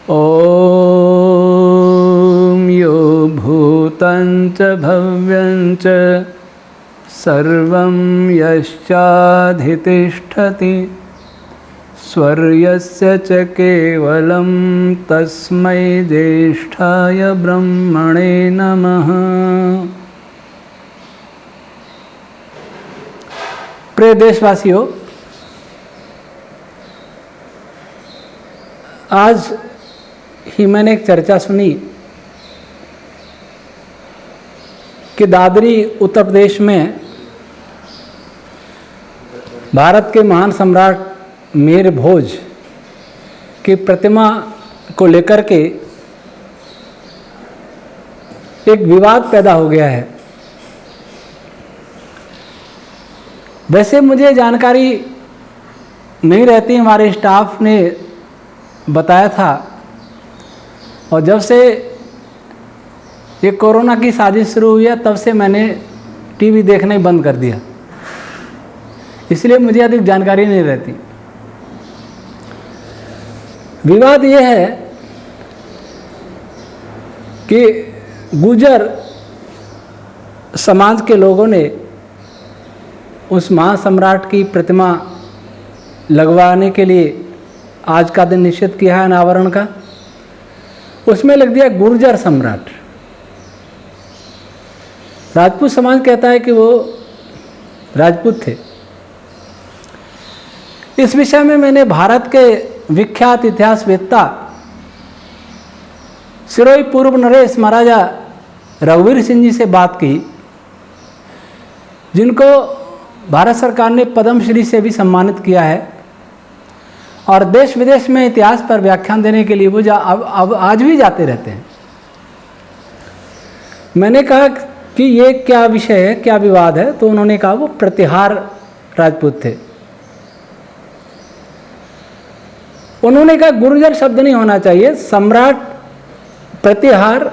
ॐ यो भूतं च भव्यं च सर्वं यश्चाधितिष्ठति स्वर्यस्य च केवलं तस्मै ज्येष्ठाय ब्रह्मणे नमः। प्रिय देशवासियों, आज ही मैंने एक चर्चा सुनी कि दादरी उत्तर प्रदेश में भारत के महान सम्राट मेर भोज की प्रतिमा को लेकर के एक विवाद पैदा हो गया है। वैसे मुझे जानकारी नहीं रहती, हमारे स्टाफ ने बताया था, और जब से ये कोरोना की साजिश शुरू हुई है तब से मैंने टीवी देखना ही बंद कर दिया, इसलिए मुझे अधिक जानकारी नहीं रहती। विवाद ये है कि गुर्जर समाज के लोगों ने उस महासम्राट की प्रतिमा लगवाने के लिए आज का दिन निश्चित किया है अनावरण का। उसमें लिख दिया गुर्जर सम्राट। राजपूत समाज कहता है कि वो राजपूत थे। इस विषय में मैंने भारत के विख्यात इतिहासवेत्ता सिरोही पूर्व नरेश महाराजा रघुवीर सिंह जी से बात की, जिनको भारत सरकार ने पद्मश्री से भी सम्मानित किया है, और देश विदेश में इतिहास पर व्याख्यान देने के लिए वो अब आज भी जाते रहते हैं। मैंने कहा कि ये क्या विषय है, क्या विवाद है, तो उन्होंने कहा वो प्रतिहार राजपूत थे। उन्होंने कहा गुर्जर शब्द नहीं होना चाहिए, सम्राट प्रतिहार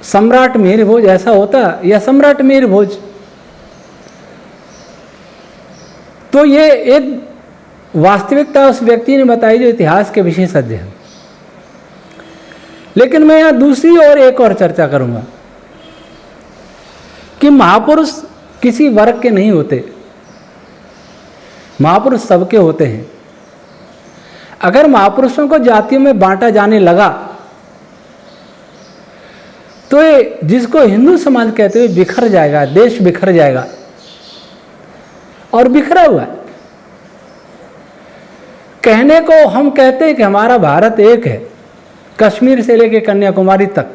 सम्राट मेर भोज ऐसा होता, या सम्राट मेर भोज। तो ये एक वास्तविकता उस व्यक्ति ने बताई जो इतिहास के विशेषज्ञ हैं। लेकिन मैं यहां दूसरी और एक और चर्चा करूंगा कि महापुरुष किसी वर्ग के नहीं होते, महापुरुष सबके होते हैं। अगर महापुरुषों को जातियों में बांटा जाने लगा तो ये जिसको हिंदू समाज कहते हुए बिखर जाएगा, देश बिखर जाएगा, और बिखरा हुआ है। कहने को हम कहते हैं कि हमारा भारत एक है, कश्मीर से लेकर कन्याकुमारी तक,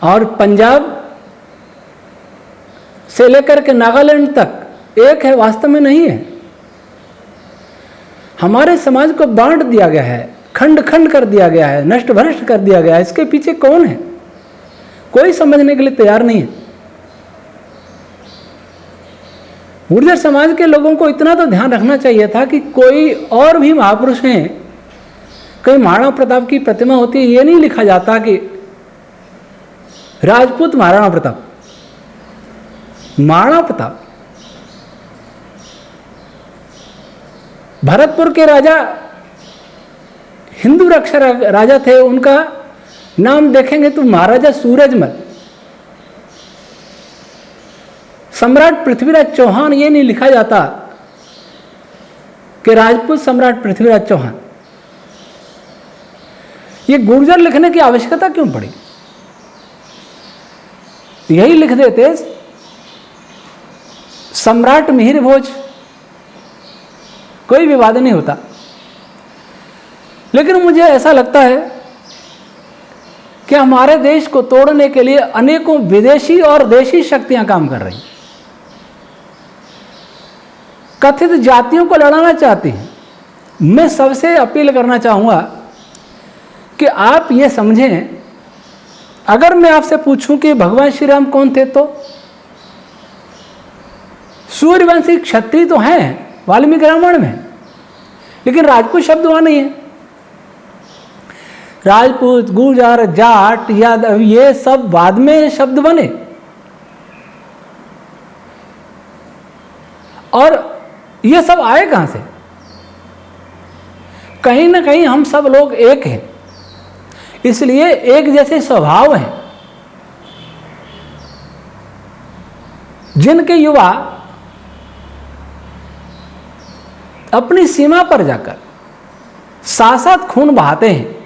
और पंजाब से लेकर के नागालैंड तक एक है, वास्तव में नहीं है। हमारे समाज को बांट दिया गया है, खंड खंड कर दिया गया है, नष्ट भ्रष्ट कर दिया गया है। इसके पीछे कौन है, कोई समझने के लिए तैयार नहीं है। गुर्जर समाज के लोगों को इतना तो ध्यान रखना चाहिए था कि कोई और भी महापुरुष हैं, कहीं महाराणा प्रताप की प्रतिमा होती है, ये नहीं लिखा जाता कि राजपूत महाराणा प्रताप। महाराणा प्रताप भरतपुर के राजा हिंदू रक्षक राजा थे, उनका नाम देखेंगे तो महाराजा सूरजमल। सम्राट पृथ्वीराज चौहान ये नहीं लिखा जाता कि राजपूत सम्राट पृथ्वीराज चौहान। ये गुर्जर लिखने की आवश्यकता क्यों पड़ी? यही लिख देते सम्राट मिहिर भोज, कोई विवाद नहीं होता। लेकिन मुझे ऐसा लगता है कि हमारे देश को तोड़ने के लिए अनेकों विदेशी और देशी शक्तियां काम कर रही, कथित जातियों को लड़ाना चाहती हैं। मैं सबसे अपील करना चाहूँगा कि आप ये समझें, अगर मैं आपसे पूछूं कि भगवान श्री राम कौन थे, तो सूर्यवंशी क्षत्रिय तो हैं वाल्मीकि रामायण में, लेकिन राजपूत शब्द वहां नहीं है। राजपूत, गुर्जर, जाट, यादव, ये सब बाद में शब्द बने, और ये सब आए कहां से? कहीं ना कहीं हम सब लोग एक हैं, इसलिए एक जैसे स्वभाव हैं। जिनके युवा अपनी सीमा पर जाकर साथ साथ खून बहाते हैं,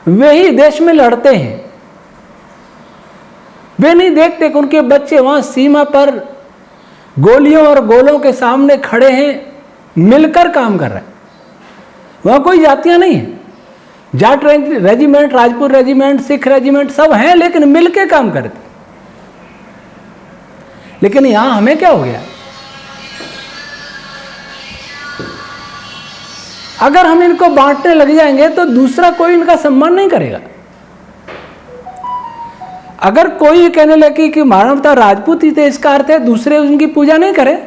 वे ही देश में लड़ते हैं। वे नहीं देखते कि उनके बच्चे वहां सीमा पर गोलियों और गोलों के सामने खड़े हैं, मिलकर काम कर रहे हैं। वहां कोई जातियां नहीं है, Jat regiment, Rajput regiment, Sikh regiment सब हैं, लेकिन मिलकर काम करते। लेकिन यहां हमें क्या हो गया, अगर हम इनको बांटने लग जाएंगे तो दूसरा कोई इनका सम्मान नहीं करेगा। अगर कोई कहने लगे कि मानवता राजपूत ही थे, इसका अर्थ है दूसरे उनकी पूजा नहीं करें।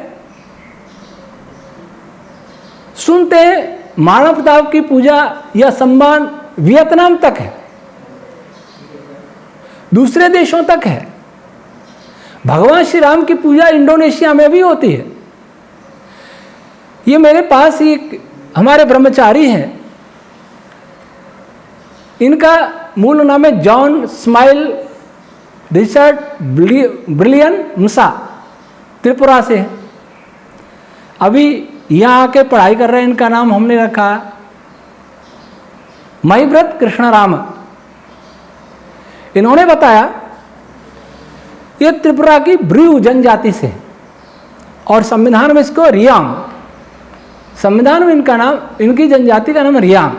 सुनते हैं मानवता की पूजा या सम्मान वियतनाम तक है, दूसरे देशों तक है। भगवान श्री राम की पूजा इंडोनेशिया में भी होती है। ये मेरे पास एक हमारे ब्रह्मचारी हैं, इनका मूल नाम है जॉन स्माइल रिचर्ड ब्रिलियन मुसा, त्रिपुरा से है। अभी यहाँ आके पढ़ाई कर रहे हैं। इनका नाम हमने रखा महिव्रत कृष्णराम। इन्होंने बताया ये त्रिपुरा की ब्रू जनजाति से, और संविधान में इसको रियांग, संविधान में इनका नाम, इनकी जनजाति का नाम रियांग।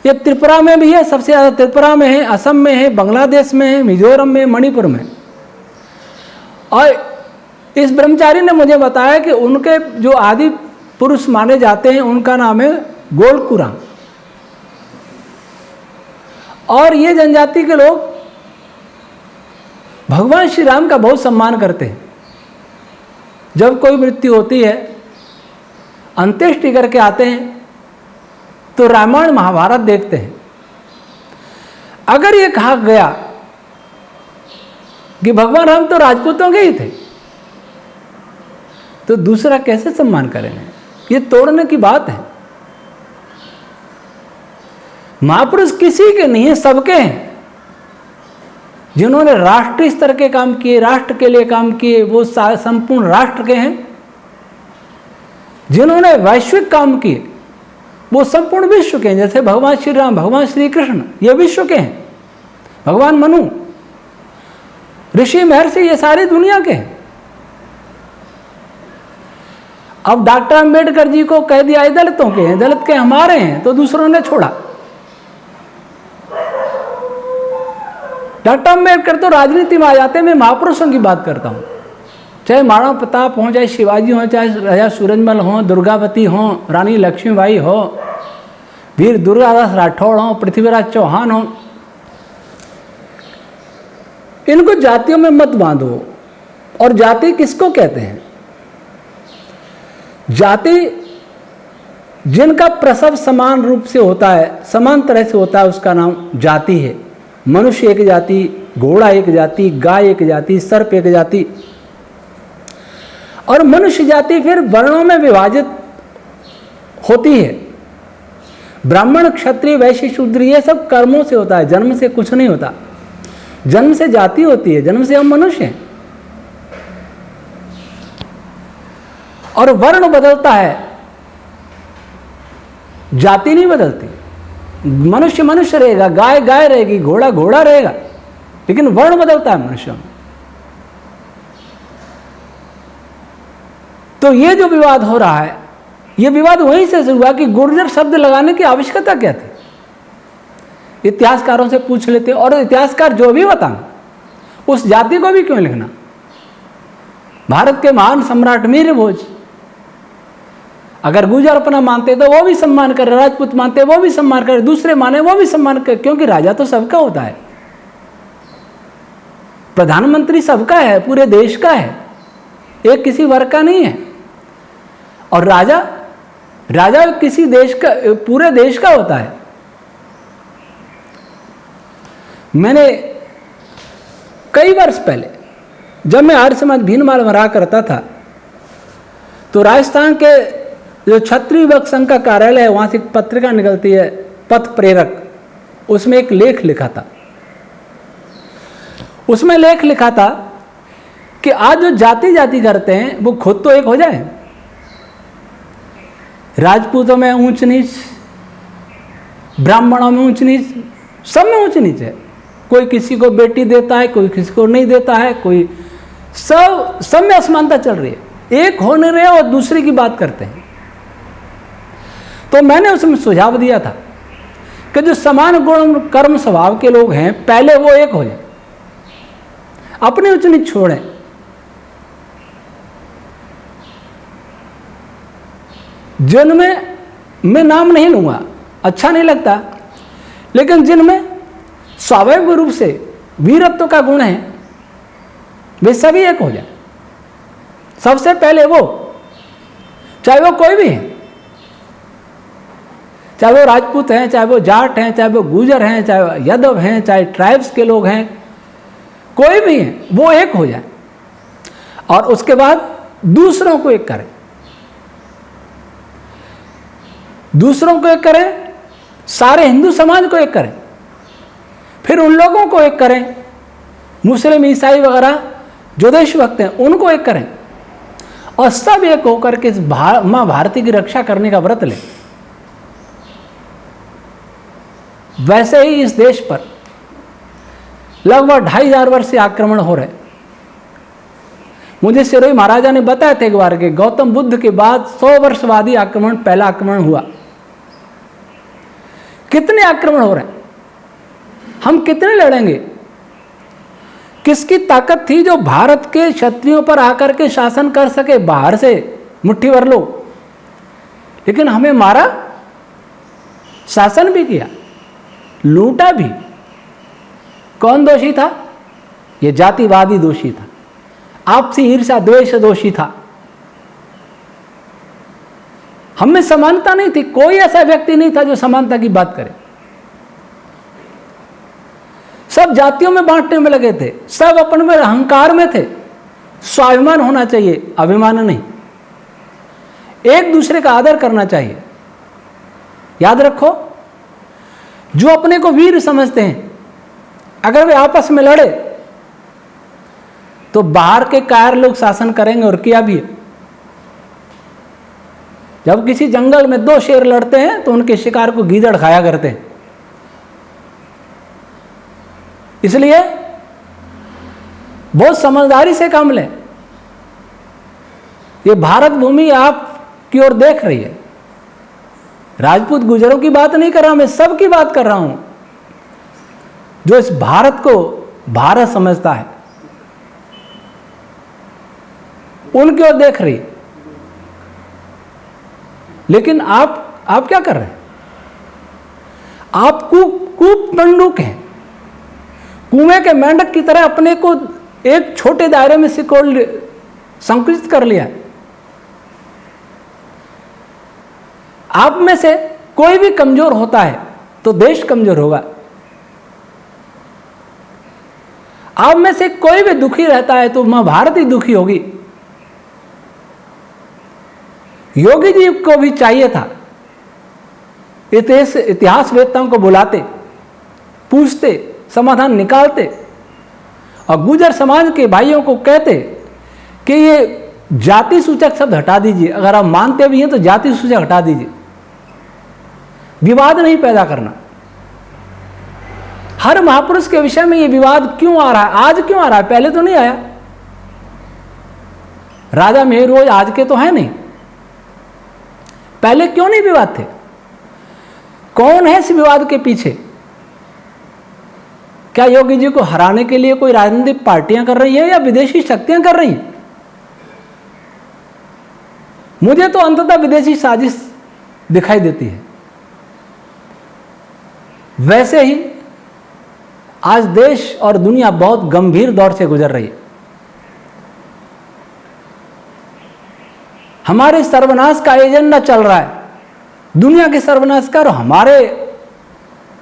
ये त्रिपुरा में भी है, सबसे ज़्यादा त्रिपुरा में है, असम में है, बांग्लादेश में है, मिजोरम में, मणिपुर में। और इस ब्रह्मचारी ने मुझे बताया कि उनके जो आदि पुरुष माने जाते हैं उनका नाम है गोलकुरांग। और ये जनजाति के लोग भगवान श्री राम का बहुत सम्मान करते हैं। जब कोई मृत्यु होती है, अंत्येष्टि करके आते हैं तो रामायण महाभारत देखते हैं। अगर ये कहा गया कि भगवान राम तो राजपूतों के ही थे, तो दूसरा कैसे सम्मान करेंगे? ये तोड़ने की बात है। महापुरुष किसी के नहीं है, सबके हैं। जिन्होंने राष्ट्रीय स्तर के काम किए, राष्ट्र के लिए काम किए, वो संपूर्ण राष्ट्र के हैं। जिन्होंने वैश्विक काम किए, वो संपूर्ण विश्व के हैं। जैसे भगवान श्री राम, भगवान श्री कृष्ण, ये विश्व के हैं। भगवान मनु, ऋषि महर्षि, ये सारी दुनिया के हैं। अब डॉक्टर अंबेडकर जी को कह दिया दलितों के हैं, दलित के हमारे हैं, तो दूसरों ने छोड़ा। डॉक्टर अंबेडकर तो राजनीति में आ जाते हैं। मैं महापुरुषों की बात करता हूँ, चाहे महाराणा प्रताप हो, चाहे शिवाजी हो, चाहे राजा सूरजमल हो, दुर्गावती हो, रानी लक्ष्मीबाई हो, वीर दुर्गादास राठौड़ हो, पृथ्वीराज चौहान हो। इनको जातियों में मत बांधो। और जाति किसको कहते हैं? जाति जिनका प्रसव समान रूप से होता है, समान तरह से होता है, उसका नाम जाति है। मनुष्य एक जाति, घोड़ा एक जाति, गाय एक जाति, सर्प एक जाति। और मनुष्य जाति फिर वर्णों में विभाजित होती है। ब्राह्मण, क्षत्रिय, वैश्य, शूद्र, ये सब कर्मों से होता है, जन्म से कुछ नहीं होता। जन्म से जाति होती है, जन्म से हम मनुष्य हैं। और वर्ण बदलता है, जाति नहीं बदलती। मनुष्य मनुष्य रहेगा, गाय गाय रहेगी, घोड़ा घोड़ा रहेगा, लेकिन वर्ण बदलता है मनुष्य में। तो ये जो विवाद हो रहा है, ये विवाद वहीं से शुरू हुआ कि गुर्जर शब्द लगाने की आवश्यकता क्या थी। इतिहासकारों से पूछ लेते, और इतिहासकार जो भी बताएं, उस जाति को भी क्यों लिखना। भारत के महान सम्राट मीर भोज, अगर गुर्जर अपना मानते तो वो भी सम्मान करे, राजपूत मानते वो भी सम्मान करे, दूसरे माने वो भी सम्मान करे, क्योंकि राजा तो सबका होता है, प्रधानमंत्री सबका है, पूरे देश का है, एक किसी वर्ग का नहीं है। और राजा किसी देश का, पूरे देश का होता है। मैंने कई वर्ष पहले, जब मैं आर्य समाज भीनमाल में रहा करता था, तो राजस्थान के जो क्षत्रिय युवक संघ का कार्यालय है वहाँ से एक पत्रिका निकलती है, पथ प्रेरक, उसमें एक लेख लिखा था। उसमें लेख लिखा था कि आज जो जाति जाति करते हैं वो खुद तो एक हो जाए। राजपूतों में ऊंच नीच, ब्राह्मणों में ऊंच नीच, सब में ऊंच नीच है। कोई किसी को बेटी देता है, कोई किसी को नहीं देता है, कोई सब में असमानता चल रही है। एक हो नहीं रहे और दूसरे की बात करते हैं। तो मैंने उसमें सुझाव दिया था कि जो समान गुण कर्म स्वभाव के लोग हैं पहले वो एक हो जाए, अपने उच्च नीच छोड़ें। जिनमें मैं नाम नहीं लूंगा, अच्छा नहीं लगता, लेकिन जिनमें स्वाभाविक रूप से वीरत्व का गुण है वे सभी एक हो जाए। सबसे पहले वो, चाहे वो कोई भी है, चाहे वो राजपूत हैं, चाहे वो जाट हैं, चाहे वो गुजर हैं, चाहे वो यादव हैं, चाहे ट्राइब्स के लोग हैं, कोई भी है, वो एक हो जाए और उसके बाद दूसरों को एक करें। दूसरों को एक करें, सारे हिंदू समाज को एक करें, फिर उन लोगों को एक करें, मुस्लिम ईसाई वगैरह जो देशभक्त हैं उनको एक करें और सब एक होकर के इस माँ भारती की रक्षा करने का व्रत लें। वैसे ही इस देश पर लगभग 2500 वर्ष से आक्रमण हो रहे। मुझे सिरोही महाराजा ने बताया था एक बार कि गौतम बुद्ध के बाद 100 वर्ष बाद ही आक्रमण, पहला आक्रमण हुआ। कितने आक्रमण हो रहे हैं, हम कितने लड़ेंगे? किसकी ताकत थी जो भारत के क्षत्रियों पर आकर के शासन कर सके बाहर से मुट्ठी भर लोग? लेकिन हमें मारा, शासन भी किया, लूटा भी। कौन दोषी था? यह जातिवादी दोषी था, आपसी ईर्ष्या द्वेष दोषी था। हम में समानता नहीं थी, कोई ऐसा व्यक्ति नहीं था जो समानता की बात करे। सब जातियों में बांटने में लगे थे, सब अपने में अहंकार में थे। स्वाभिमान होना चाहिए, अभिमान नहीं। एक दूसरे का आदर करना चाहिए। याद रखो, जो अपने को वीर समझते हैं अगर वे आपस में लड़े तो बाहर के कायर लोग शासन करेंगे, और किया भी है। जब किसी जंगल में 2 शेर लड़ते हैं तो उनके शिकार को गीदड़ खाया करते हैं। इसलिए बहुत समझदारी से काम लें। ये भारत भूमि आपकी ओर देख रही है। राजपूत गुजरों की बात नहीं कर रहा, मैं सब की बात कर रहा हूं जो इस भारत को भारत समझता है, उनकी ओर देख रही। लेकिन आप क्या कर रहे हैं? आप कूप मंडूक हैं, कुएं के मेंढक की तरह अपने को एक छोटे दायरे में संकुचित कर लिया। आप में से कोई भी कमजोर होता है तो देश कमजोर होगा। आप में से कोई भी दुखी रहता है तो मां भारत ही दुखी होगी। योगी जी को भी चाहिए था इतिहास वेत्ताओं को बुलाते, पूछते, समाधान निकालते और गुजर समाज के भाइयों को कहते कि ये जाति सूचक शब्द हटा दीजिए। अगर आप मानते भी हैं तो जाति सूचक हटा दीजिए, विवाद नहीं पैदा करना। हर महापुरुष के विषय में ये विवाद क्यों आ रहा है? आज क्यों आ रहा है? पहले तो नहीं आया। राजा मेहरोज आज के तो है नहीं, पहले क्यों नहीं विवाद थे? कौन है इस विवाद के पीछे? क्या योगी जी को हराने के लिए कोई राजनीतिक पार्टियां कर रही है या विदेशी शक्तियां कर रही हैं? मुझे तो अंततः विदेशी साजिश दिखाई देती है। वैसे ही आज देश और दुनिया बहुत गंभीर दौर से गुजर रही है। हमारे सर्वनाश का एजेंडा चल रहा है, दुनिया के सर्वनाश का, और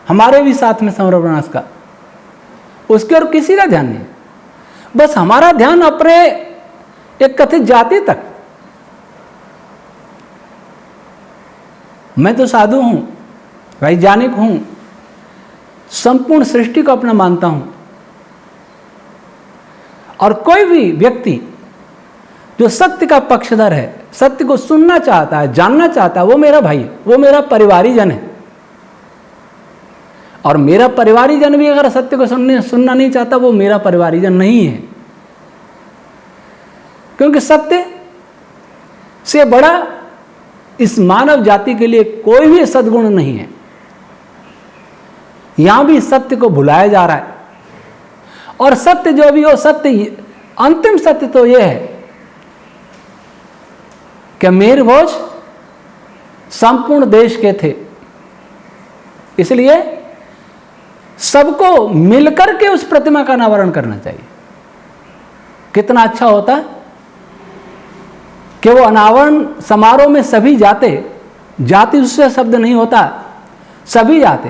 हमारे भी साथ में सर्वनाश का। उसके और किसी का ध्यान नहीं, बस हमारा ध्यान अपने एक कथित जाति तक। मैं तो साधु हूँ, वैज्ञानिक हूँ, संपूर्ण सृष्टि को अपना मानता हूँ। और कोई भी व्यक्ति जो सत्य का पक्षधर है, सत्य को सुनना चाहता है, जानना चाहता है, वो मेरा भाई है, वो मेरा परिवारी जन है। और मेरा परिवारी जन भी अगर सत्य को सुनना नहीं चाहता, वो मेरा परिवारी जन नहीं है। क्योंकि सत्य से बड़ा इस मानव जाति के लिए कोई भी सद्गुण नहीं है। यहां भी सत्य को भुलाया जा रहा है। और सत्य जो भी हो, सत्य, अंतिम सत्य तो यह है कि मीर भोज संपूर्ण देश के थे, इसलिए सबको मिलकर के उस प्रतिमा का अनावरण करना चाहिए। कितना अच्छा होता कि वो अनावरण समारोह में सभी जाते, जाति उससे शब्द नहीं होता, सभी जाते,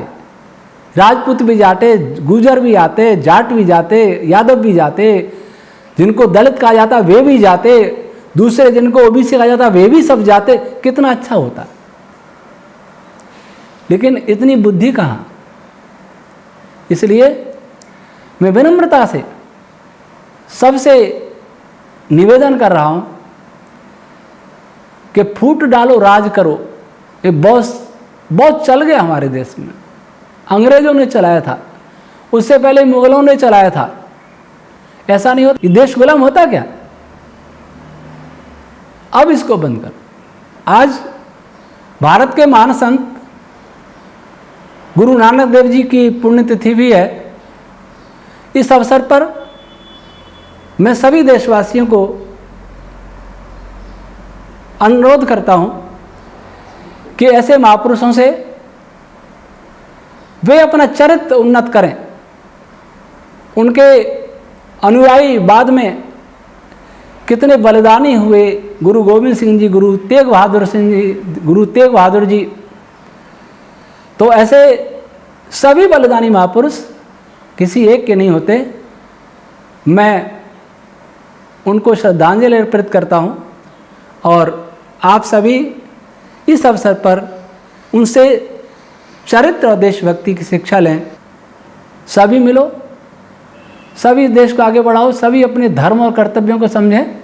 राजपूत भी जाते, गुजर भी आते, जाट भी जाते, यादव भी जाते, जिनको दलित कहा जाता वे भी जाते, दूसरे जिनको ओबीसी कहा जाता वे भी सब जाते। कितना अच्छा होता। लेकिन इतनी बुद्धि कहाँ। इसलिए मैं विनम्रता से सबसे निवेदन कर रहा हूं कि फूट डालो राज करो। ये बहुत चल गया हमारे देश में। अंग्रेजों ने चलाया था, उससे पहले मुगलों ने चलाया था। ऐसा नहीं होता। ये देश गुलाम होता क्या? अब इसको बंद कर। आज भारत के महान संत गुरु नानक देव जी की पुण्यतिथि भी है। इस अवसर पर मैं सभी देशवासियों को अनुरोध करता हूं कि ऐसे महापुरुषों से वे अपना चरित्र उन्नत करें। उनके अनुयायी बाद में कितने बलिदानी हुए, गुरु गोविंद सिंह जी, गुरु तेग बहादुर जी। तो ऐसे सभी बलिदानी महापुरुष किसी एक के नहीं होते। मैं उनको श्रद्धांजलि अर्पित करता हूं और आप सभी इस अवसर पर उनसे चरित्र और देशभक्ति की शिक्षा लें। सभी मिलो, सभी देश को आगे बढ़ाओ, सभी अपने धर्म और कर्तव्यों को समझें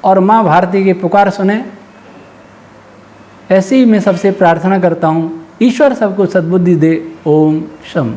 और माँ भारती की पुकार सुने। ऐसी ही मैं सबसे प्रार्थना करता हूँ। ईश्वर सबको सद्बुद्धि दे। ओम शम।